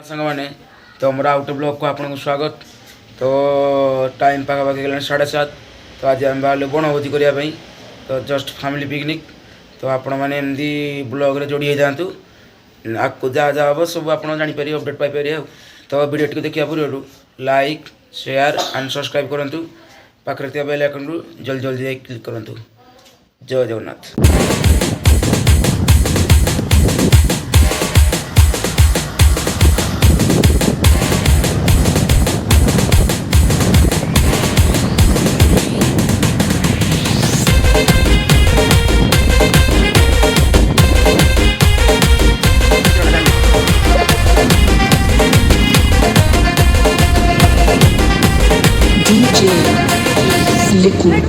सांग मैंने तो मोर आउट ब्लॉग को आपको स्वागत। तो टाइम पाखापाखि गला 7:30। तो आज आम बाहर बनभोजी करने तो जस्ट फैमिली पिकनिक। तो आपण मैंने एमती ब्लॉग रे जोड़ी जातु आपको जहाँ जहाँ हम सब आप जापर अपडेट पाइपर। तो वीडियो टी देखा पूर्व लाइक शेयर एंड सब्सक्राइब करूँ। पाखे बेल आइकन जल्दी जल्दी क्लिक करूँ। जय जगन्नाथ। DJ Liquid.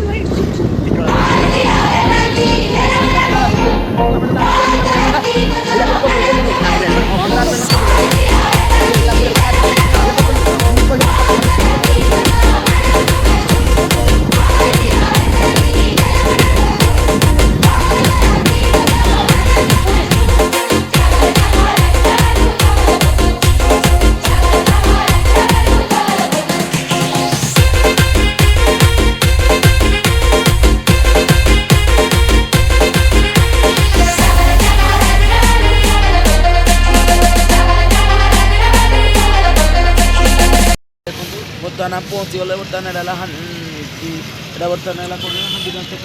बर्तमान पहुँची गले। बर्तमान एटा बर्तमान है हांडीगाँ छक।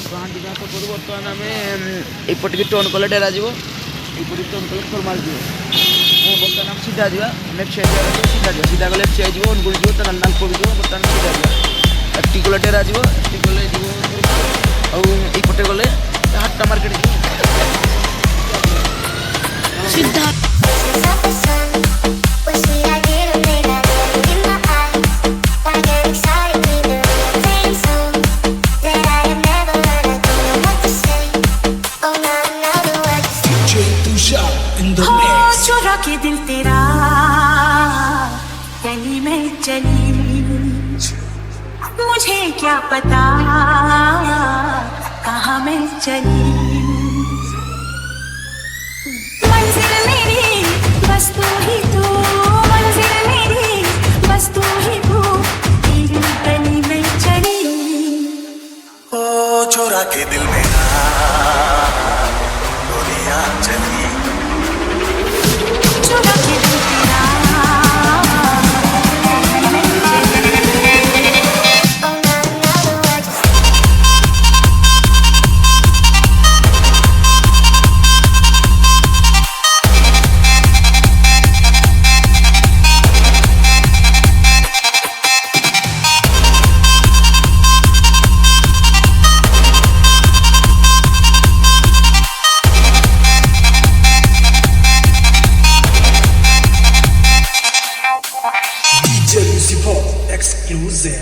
तो हांडीगाँ छक बर्तमान आम यपटिक टर्न कले डेरा जीव यपटिक टर्न कले फरमाल जीव। बर्तमान आम सीधा जा लेफ्ट साइड सीधा जा सीधा गले लेफ्ट साइड अनुगुल जीव तो नालपुर जीव। बर्तमान सीधा जा टी गले डेरा जीव टी गले जीव आईपटे गले हाटा मार्केट सीधा। चुरा के दिल तेरा गली में चली, मुझे क्या पता कहाँ मैं चली। मंजिल मेरी बस तू ही तू, मंजिल मेरी बस तू ही तू, तेरी गली में चली। ओ चुरा के दिल मेरा गोलियां चली।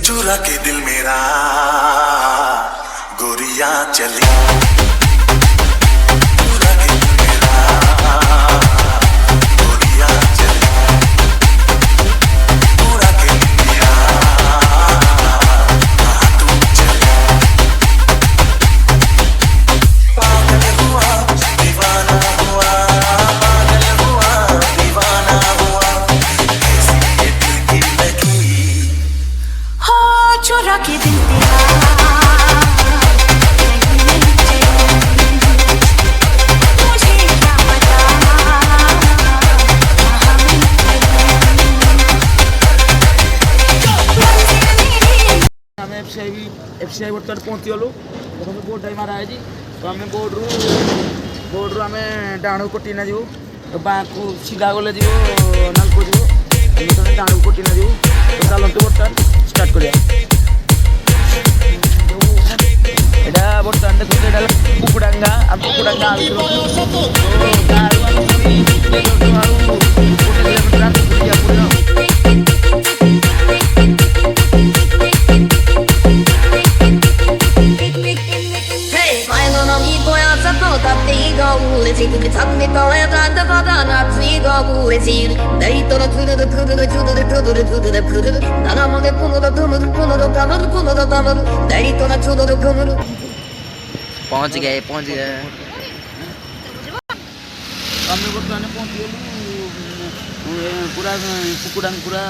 चुरा के दिल मेरा गोरियां चली। चुरा के दिल मेरा गोरियां चली। चुरा के दिल मेरा तुम चली। पागल हुआ दीवाना हुआ, पागल हुआ दीवाना हुआ, ऐसी ये दिल की लगी। चुरा के दिल तेरा मुझे क्या पता आम एफसीआई बर्तमान पहुँची गलु। देखो बोर्ड टाइम मारा है। तो आम बोर्ड आम डाण कोटिना जीव तो बाँ को सीधा गले जीव नालको जीव डाण कोटिना जीव। तो चलते बर्तमान स्टार्ट करिया। एटा बर्तमान देखो एटा कुकुडांगा आम कुकुडांगा पहुंच गए आम बर्तमान पहुँची गलु पूरा कुकुड़ा पूरा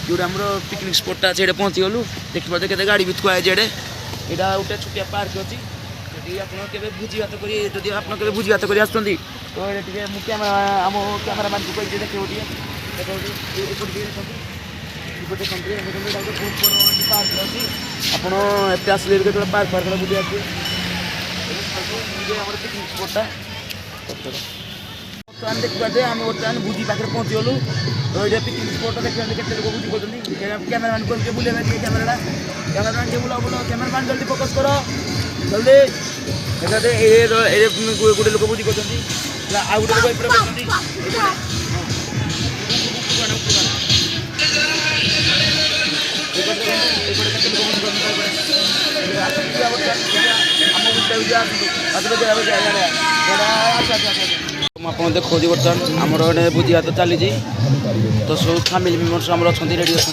जोड़ा आमर पिकनिक स्पॉटा अच्छे पहुँची गलु देखिए केते गाड़ी भी थुआ है जेडे यहाँ गोटे छोटिया पार्क अच्छी आपके भोजी भात कर जदि आप भोजी भात कर आसुँच तो ये आम कैमेरा मैन को कही देखो पार्क अच्छी आपत आसले जो पार्क फार्क बुझे आसवे पिकनिक स्पॉटा बर्तमान देखिए आम बर्तमान भोजी पाखे पहुँची गलु तो ये पिकनिक स्पॉट देखते केते लोग भोजी कर कैमेरामैन को बुलेबे कैमेरा कैमेरामैन बुला बुला कैमेरामैन जल्दी फोकस कर जल्दी गोटे लोक भोजी कर आउ गोटे लोक आप देखो बर्तमान आमर भोजी भात चली तो सब फैमिली मेम्बर्स आमर अच्छा रेडी अच्छा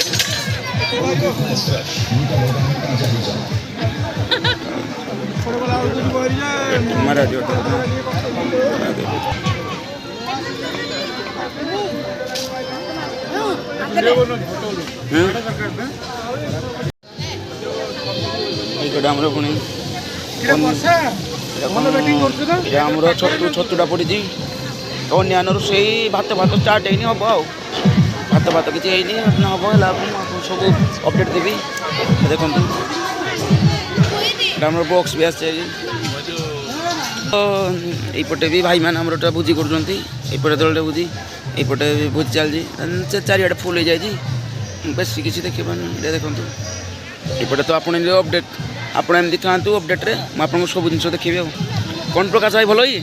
आमर पुणी आमर छतु छतुटा पड़ी तो अन्य से भात भात स्टार्ट है हम भात भात किसी हम सब अपडेट देवी देखो बॉक्स भी आसपटे भी भाई मैंने आमर भोजी करपटे दलटे भोजी यपटे भी भोजी चलती चारिआडे फुल हो जाए बेस किसी देखिए देखो यपटे तो आप अपडेट आपड़ एमती था अपडेट रे मुझे सब जिन देखी कौन प्रकाश भाई भल ही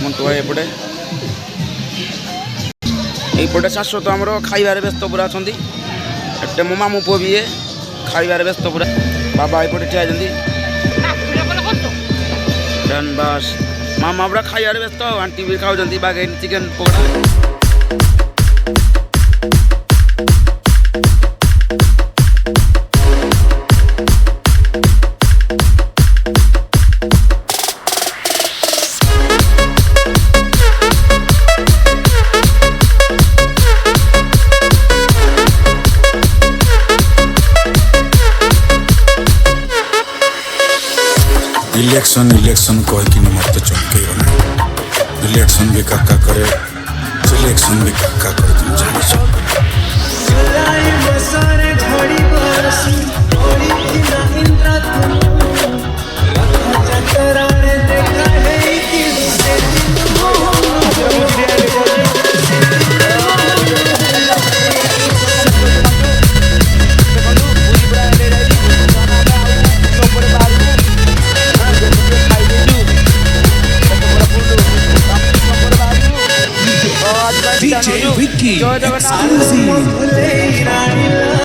मंटू भाई एपटे यपटे शाश्वत आमर खाइबार व्यस्त पूरा अच्छा मो मामू पुओ भी ये खाइबार व्यस्त पूरा बाबा एपटे ठिया बस मामा पूरा खाइबार व्यस्त आंटी भी खाऊ बागे चिकेन पकड़ा इलेक्शन कह कि मत चमके इलेक्शन भी काका करे सिलेक्शन भी काका करे तुम DJ Vicky exclusive